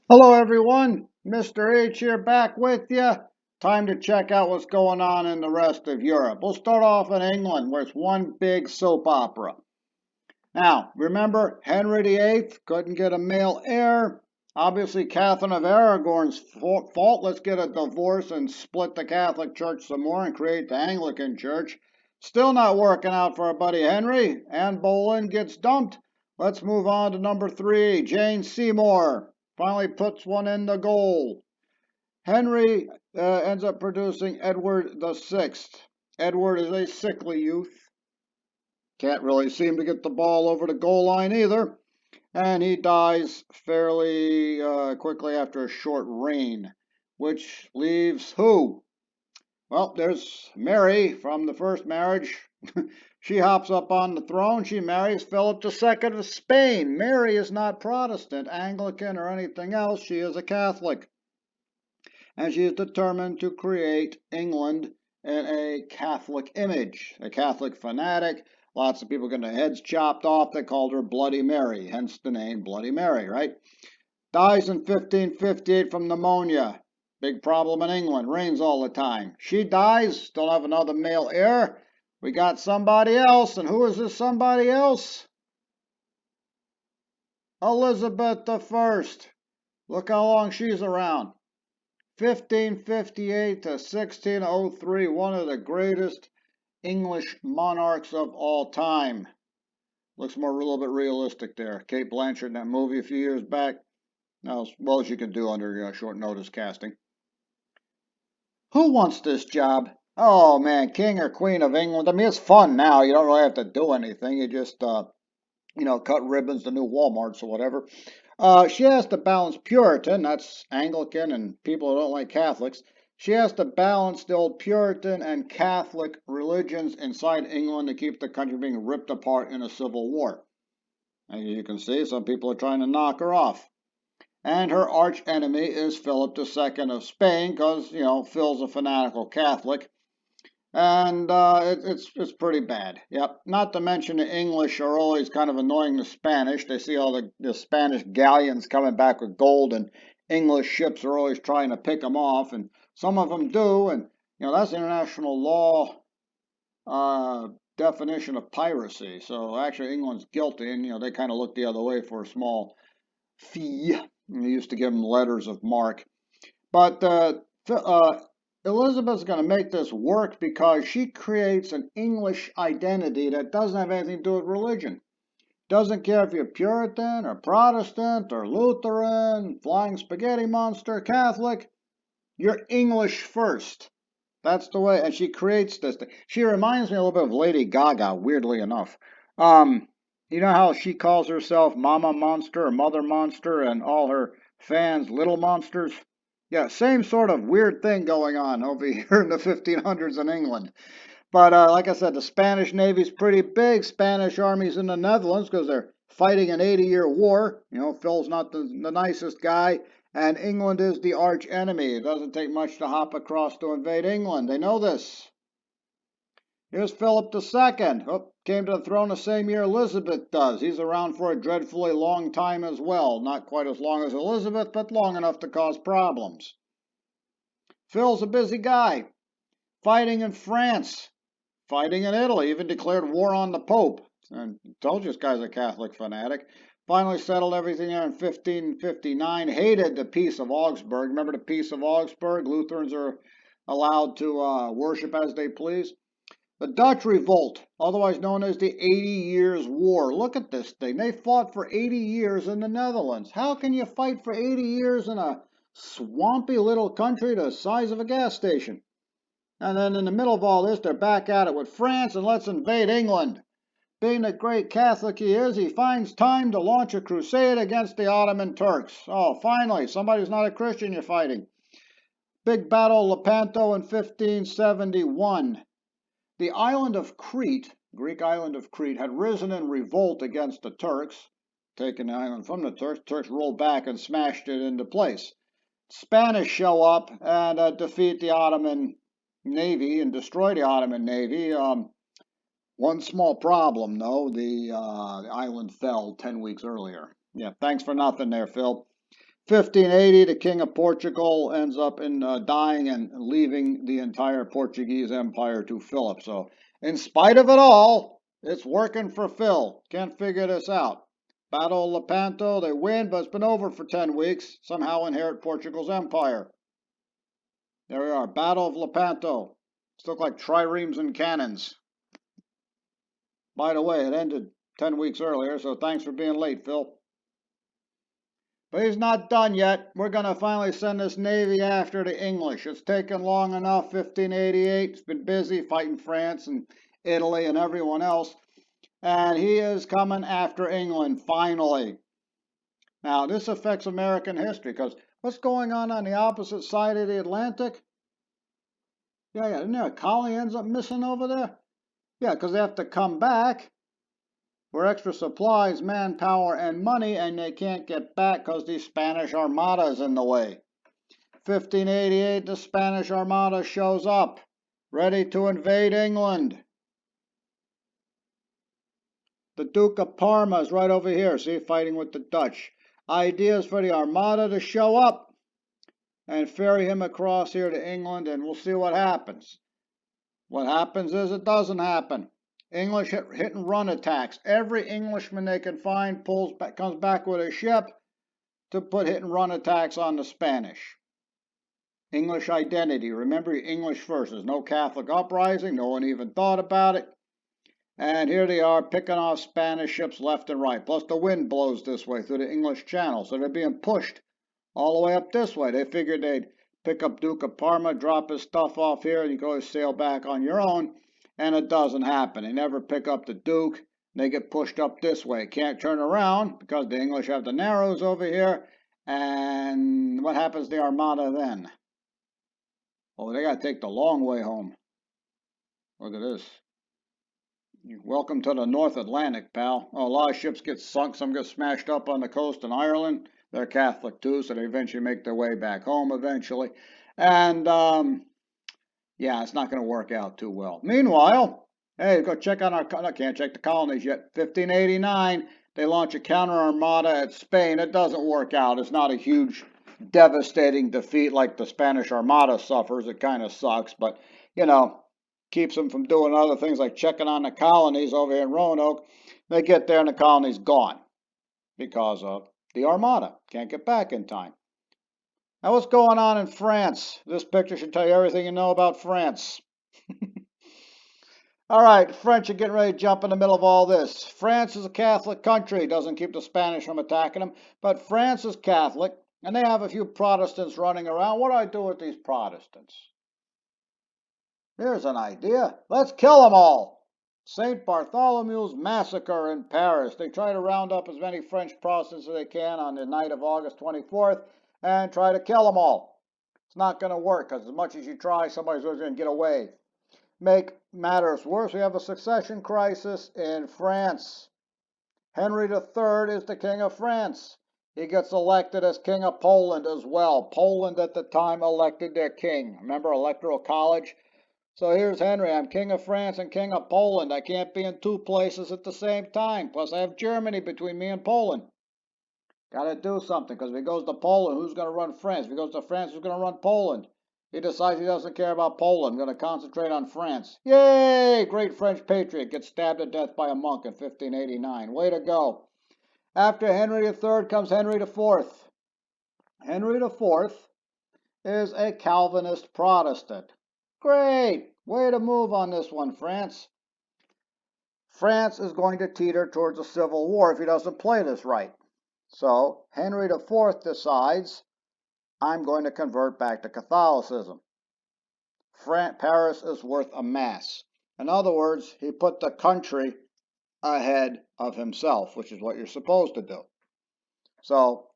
Hello everyone, Mr. H here back with you. Time to check out what's going on in the rest of Europe. We'll start off in England where it's one big soap opera. Now, remember Henry VIII couldn't get a male heir. Obviously Catherine of Aragon's fault. Let's get a divorce and split the Catholic Church some more and create the Anglican Church. Still not working out for our buddy Henry. Anne Boleyn gets dumped. Let's move on to number 3, Jane Seymour. Finally puts one in the goal. Henry ends up producing Edward the Sixth. Edward is a sickly youth. Can't really seem to get the ball over the goal line either. And he dies fairly quickly after a short reign, which leaves who? Well, there's Mary from the first marriage. She hops up on the throne. She marries Philip II of Spain. Mary is not Protestant, Anglican, or anything else. She is a Catholic. And she is determined to create England in a Catholic image, a Catholic fanatic. Lots of people getting their heads chopped off. They called her Bloody Mary, hence the name Bloody Mary, right? Dies in 1558 from pneumonia. Big problem in England. Rains all the time. She dies. Don't have another male heir. We got somebody else. And who is this somebody else? Elizabeth I. Look how long she's around. 1558 to 1603. One of the greatest English monarchs of all time. Looks a little bit realistic there. Kate Blanchett in that movie a few years back. Now, as well as you can do under short notice casting. Who wants this job? Oh man, King or Queen of England. I mean, it's fun now. You don't really have to do anything. You just, cut ribbons to new Walmarts or whatever. She has to balance Puritan, that's Anglican and people who don't like Catholics. She has to balance the old Puritan and Catholic religions inside England to keep the country being ripped apart in a civil war. As you can see, some people are trying to knock her off. And her arch enemy is Philip II of Spain, because, Phil's a fanatical Catholic. And it's pretty bad. Yep. Not to mention the English are always kind of annoying the Spanish. They see all the Spanish galleons coming back with gold, and English ships are always trying to pick them off, and some of them do. And that's international law definition of piracy. So actually, England's guilty, and they kind of look the other way for a small fee. They used to give them letters of marque. But Elizabeth's going to make this work because she creates an English identity that doesn't have anything to do with religion. Doesn't care if you're Puritan or Protestant or Lutheran, Flying Spaghetti Monster, Catholic. You're English first. That's the way, and she creates this thing. She reminds me a little bit of Lady Gaga, weirdly enough. You know how she calls herself Mama Monster or Mother Monster and all her fans Little Monsters? Yeah, same sort of weird thing going on over here in the 1500s in England. But like I said, the Spanish Navy's pretty big. Spanish army's in the Netherlands because they're fighting an 80-year war. Phil's not the nicest guy. And England is the arch enemy. It doesn't take much to hop across to invade England. They know this. Here's Philip II. Oh, came to the throne the same year Elizabeth does. He's around for a dreadfully long time as well. Not quite as long as Elizabeth, but long enough to cause problems. Phil's a busy guy. Fighting in France. Fighting in Italy. Even declared war on the Pope. And told you this guy's a Catholic fanatic. Finally settled everything there in 1559. Hated the Peace of Augsburg. Remember the Peace of Augsburg? Lutherans are allowed to worship as they please. The Dutch Revolt, otherwise known as the 80 Years' War. Look at this thing. They fought for 80 years in the Netherlands. How can you fight for 80 years in a swampy little country the size of a gas station? And then in the middle of all this, they're back at it with France and let's invade England. Being the great Catholic he is, he finds time to launch a crusade against the Ottoman Turks. Oh, finally, somebody's not a Christian you're fighting. Big battle of Lepanto in 1571. The island of Crete, Greek island of Crete, had risen in revolt against the Turks, taken the island from the Turks. Turks rolled back and smashed it into place. Spanish show up and defeat the Ottoman Navy and destroy the Ottoman Navy. One small problem, though, the island fell 10 weeks earlier. Yeah, thanks for nothing there, Phil. 1580, the King of Portugal ends up in dying and leaving the entire Portuguese Empire to Philip. So, in spite of it all, it's working for Phil. Can't figure this out. Battle of Lepanto, they win, but it's been over for 10 weeks. Somehow inherit Portugal's empire. There we are, Battle of Lepanto. It's look like triremes and cannons. By the way, it ended 10 weeks earlier, so thanks for being late, Phil. But he's not done yet. We're going to finally send this navy after the English. It's taken long enough, 1588. It's been busy fighting France and Italy and everyone else. And he is coming after England, finally. Now, this affects American history, because what's going on the opposite side of the Atlantic? Yeah, isn't there a colony ends up missing over there? Yeah, because they have to come back for extra supplies, manpower, and money, and they can't get back because the Spanish Armada is in the way. 1588, the Spanish Armada shows up, ready to invade England. The Duke of Parma is right over here, see, fighting with the Dutch. Ideas for the Armada to show up and ferry him across here to England, and we'll see what happens. What happens is it doesn't happen. English hit and run attacks. Every Englishman they can find comes back with a ship to put hit and run attacks on the Spanish. English identity. Remember, English first. There's no Catholic uprising. No one even thought about it. And here they are picking off Spanish ships left and right. Plus the wind blows this way through the English Channel. So they're being pushed all the way up this way. They figured they'd pick up Duke of Parma, drop his stuff off here, and you go sail back on your own. And it doesn't happen. They never pick up the Duke. They get pushed up this way. Can't turn around because the English have the Narrows over here. And what happens to the Armada then? Oh, they got to take the long way home. Look at this. Welcome to the North Atlantic, pal. Oh, a lot of ships get sunk. Some get smashed up on the coast in Ireland. They're Catholic too, so they eventually make their way back home eventually. And yeah, it's not going to work out too well. Meanwhile, hey, go check on I can't check the colonies yet. 1589, they launch a counter armada at Spain. It doesn't work out. It's not a huge, devastating defeat like the Spanish Armada suffers. It kind of sucks, but, you know, keeps them from doing other things like checking on the colonies over here in Roanoke. They get there and the colony's gone because of the Armada. Can't get back in time. Now, what's going on in France? This picture should tell you everything you know about France. All right, French are getting ready to jump in the middle of all this. France is a Catholic country. Doesn't keep the Spanish from attacking them, but France is Catholic, and they have a few Protestants running around. What do I do with these Protestants? Here's an idea. Let's kill them all. St. Bartholomew's Massacre in Paris. They try to round up as many French Protestants as they can on the night of August 24th and try to kill them all. It's not going to work because as much as you try, somebody's always going to get away. Make matters worse, we have a succession crisis in France. Henry III is the King of France. He gets elected as King of Poland as well. Poland at the time elected their king. Remember Electoral College? So here's Henry. I'm King of France and King of Poland. I can't be in two places at the same time. Plus, I have Germany between me and Poland. Got to do something, because if he goes to Poland, who's going to run France? If he goes to France, who's going to run Poland? He decides he doesn't care about Poland. I'm going to concentrate on France. Yay! Great French patriot gets stabbed to death by a monk in 1589. Way to go. After Henry III comes Henry IV. Henry IV is a Calvinist Protestant. Great! Way to move on this one, France. France is going to teeter towards a civil war if he doesn't play this right. So Henry IV decides, I'm going to convert back to Catholicism. Paris is worth a mass. In other words, he put the country ahead of himself, which is what you're supposed to do. So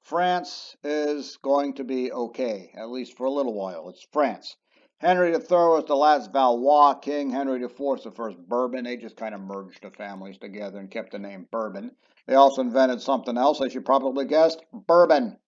France is going to be okay, at least for a little while. It's France. Henry III was the last Valois king. Henry IV was the first Bourbon. They just kind of merged the families together and kept the name Bourbon. They also invented something else, as you probably guessed, bourbon.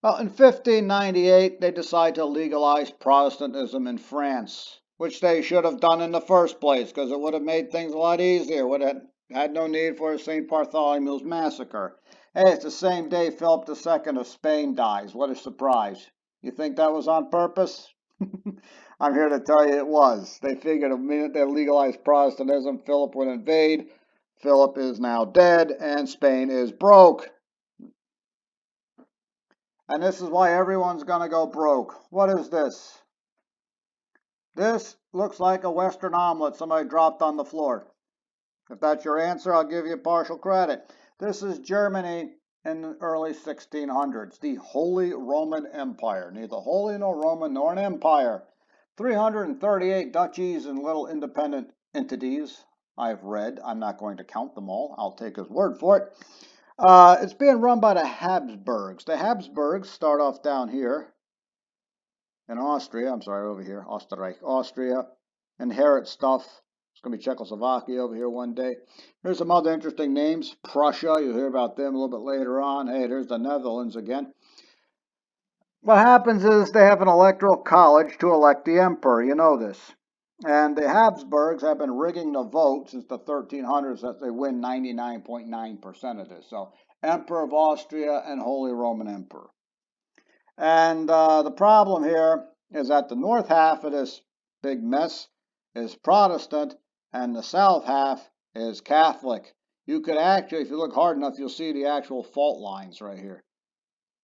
Well, in 1598, they decide to legalize Protestantism in France, which they should have done in the first place, because it would have made things a lot easier. Would have Had no need for a St. Bartholomew's massacre. Hey, it's the same day Philip II of Spain dies. What a surprise. You think that was on purpose? I'm here to tell you it was. They figured the minute they legalized Protestantism, Philip would invade. Philip is now dead, and Spain is broke. And this is why everyone's going to go broke. What is this? This looks like a Western omelet somebody dropped on the floor. If that's your answer, I'll give you partial credit. This is Germany in the early 1600s, the Holy Roman Empire. Neither holy nor Roman nor an empire. 338 duchies and little independent entities I've read. I'm not going to count them all. I'll take his word for it. It's being run by the Habsburgs. The Habsburgs start off down here in Austria. I'm sorry, over here, Austria. Inherit stuff. It's going to be Czechoslovakia over here one day. Here's some other interesting names. Prussia, you'll hear about them a little bit later on. Hey, there's the Netherlands again. What happens is they have an electoral college to elect the emperor. You know this. And the Habsburgs have been rigging the vote since the 1300s that they win 99.9% of this. So, Emperor of Austria and Holy Roman Emperor. And the problem here is that the north half of this big mess is Protestant and the south half is Catholic. You could actually, if you look hard enough, you'll see the actual fault lines right here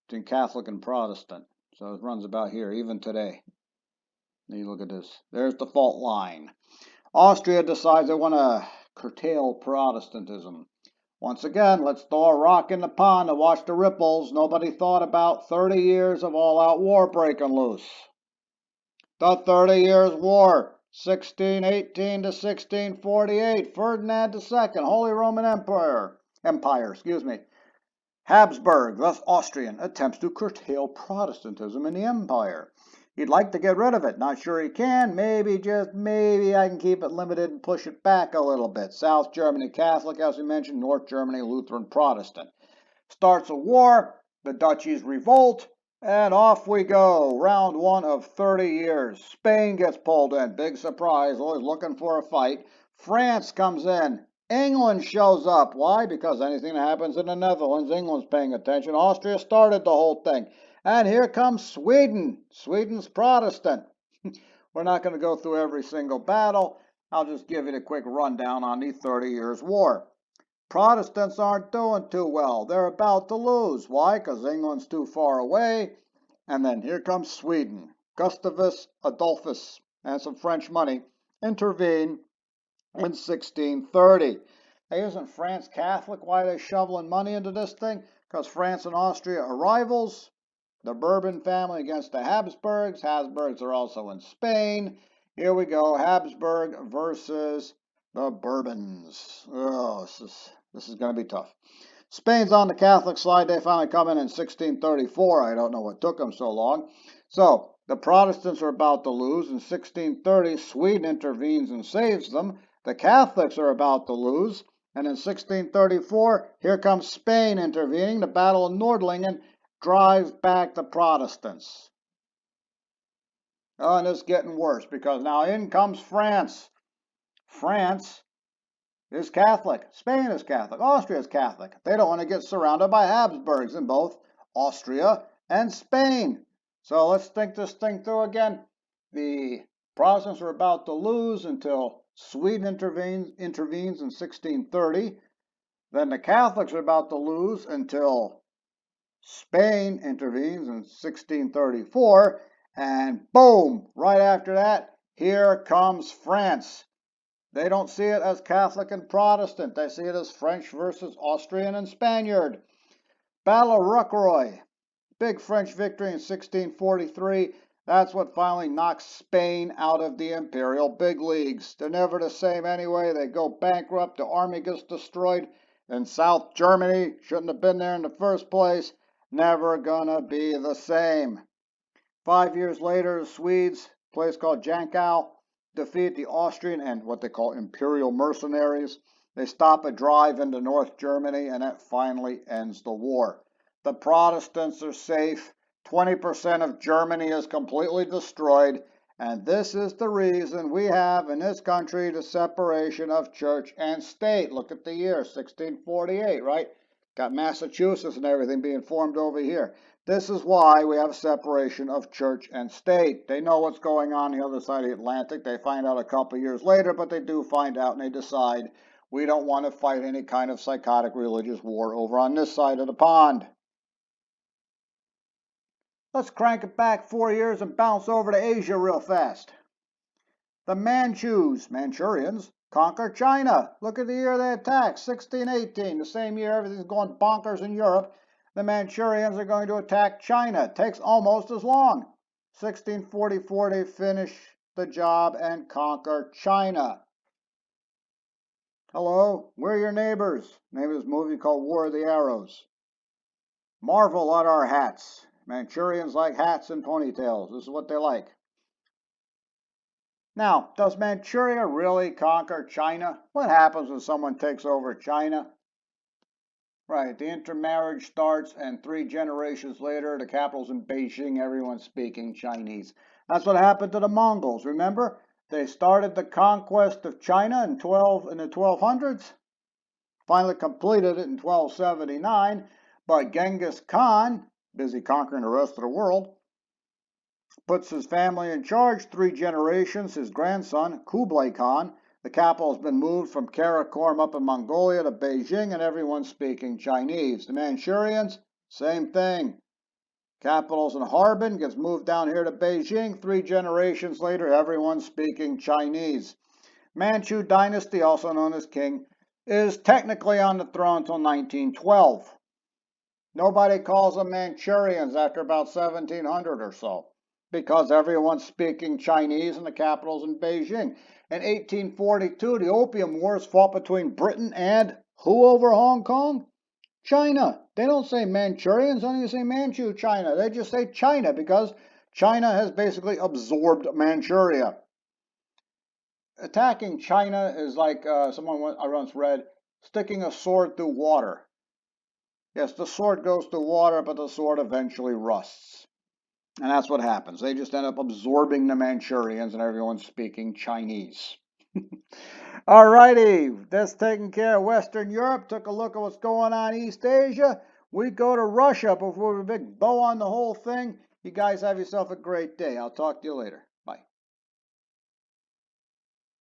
between Catholic and Protestant. So it runs about here, even today. You look at this. There's the fault line. Austria decides they want to curtail Protestantism. Once again, let's throw a rock in the pond and watch the ripples. Nobody thought about 30 years of all-out war breaking loose. The 30 Years' War, 1618 to 1648. Ferdinand II, Holy Roman Empire, Habsburg, thus Austrian, attempts to curtail Protestantism in the empire. He'd like to get rid of it. Not sure he can. Maybe, just maybe, I can keep it limited and push it back a little bit. South Germany Catholic, as we mentioned. North Germany Lutheran Protestant. Starts a war. The duchies revolt. And off we go. Round one of 30 years. Spain gets pulled in. Big surprise. Always looking for a fight. France comes in. England shows up. Why? Because anything that happens in the Netherlands, England's paying attention. Austria started the whole thing. And here comes Sweden. Sweden's Protestant. We're not going to go through every single battle. I'll just give you a quick rundown on the 30 Years' War. Protestants aren't doing too well. They're about to lose. Why? Because England's too far away. And then here comes Sweden. Gustavus Adolphus and some French money intervene in 1630. Hey, isn't France Catholic? Why are they shoveling money into this thing? Because France and Austria are rivals. The Bourbon family against the Habsburgs. Habsburgs are also in Spain. Here we go. Habsburg versus the Bourbons. Oh, this is going to be tough. Spain's on the Catholic side. They finally come in 1634. I don't know what took them so long. So the Protestants are about to lose. In 1630, Sweden intervenes and saves them. The Catholics are about to lose. And in 1634, here comes Spain intervening. The Battle of Nordlingen drives back the Protestants. Oh, and it's getting worse because now in comes France. France is Catholic. Spain is Catholic. Austria is Catholic. They don't want to get surrounded by Habsburgs in both Austria and Spain. So let's think this thing through again. The Protestants are about to lose until Sweden intervenes in 1630. Then the Catholics are about to lose until Spain intervenes in 1634. And boom, right after that, here comes France. They don't see it as Catholic and Protestant. They see it as French versus Austrian and Spaniard. Battle of Rocroi. Big French victory in 1643. That's what finally knocks Spain out of the imperial big leagues. They're never the same anyway. They go bankrupt. The army gets destroyed. And South Germany shouldn't have been there in the first place. Never gonna be the same. 5 years later, the Swedes, a place called Jankow, defeat the Austrian and what they call imperial mercenaries. They stop a drive into North Germany, and that finally ends the war. The Protestants are safe. 20% of Germany is completely destroyed, And this is the reason we have in this country the separation of church and state. Look at the year, 1648, right? Got Massachusetts and everything being formed over here. This is why we have separation of church and state. They know what's going on the other side of the Atlantic. They find out a couple years later, but they do find out and they decide we don't want to fight any kind of psychotic religious war over on this side of the pond. Let's crank it back 4 years and bounce over to Asia real fast. The Manchurians, conquer China. Look at the year they attacked, 1618, the same year everything's going bonkers in Europe. The Manchurians are going to attack China. It takes almost as long. 1644, they finish the job and conquer China. Hello, we're your neighbors. Name of this movie called War of the Arrows. Marvel at our hats. Manchurians like hats and ponytails. This is what they like. Now, does Manchuria really conquer China? What happens when someone takes over China? Right, the intermarriage starts, and 3 generations later, the capital's in Beijing, everyone's speaking Chinese. That's what happened to the Mongols, remember? They started the conquest of China in the 1200s, finally completed it in 1279, but Genghis Khan, busy conquering the rest of the world, puts his family in charge, 3 generations, his grandson, Kublai Khan. The capital has been moved from Karakorum up in Mongolia to Beijing, and everyone's speaking Chinese. The Manchurians, same thing. Capital's in Harbin, gets moved down here to Beijing. 3 generations later, everyone's speaking Chinese. Manchu dynasty, also known as King, is technically on the throne until 1912. Nobody calls them Manchurians after about 1700 or so, because everyone's speaking Chinese and the capital's in Beijing. In 1842, the Opium Wars fought between Britain and who over Hong Kong? China. They don't say Manchurians, don't even say Manchu China. They just say China because China has basically absorbed Manchuria. Attacking China is like someone I once read, sticking a sword through water. Yes, the sword goes through water, but the sword eventually rusts. And that's what happens. They just end up absorbing the Manchurians and everyone's speaking Chinese. Alrighty, that's taking care of Western Europe. Took a look at what's going on in East Asia. We go to Russia before we big bow on the whole thing. You guys have yourself a great day. I'll talk to you later.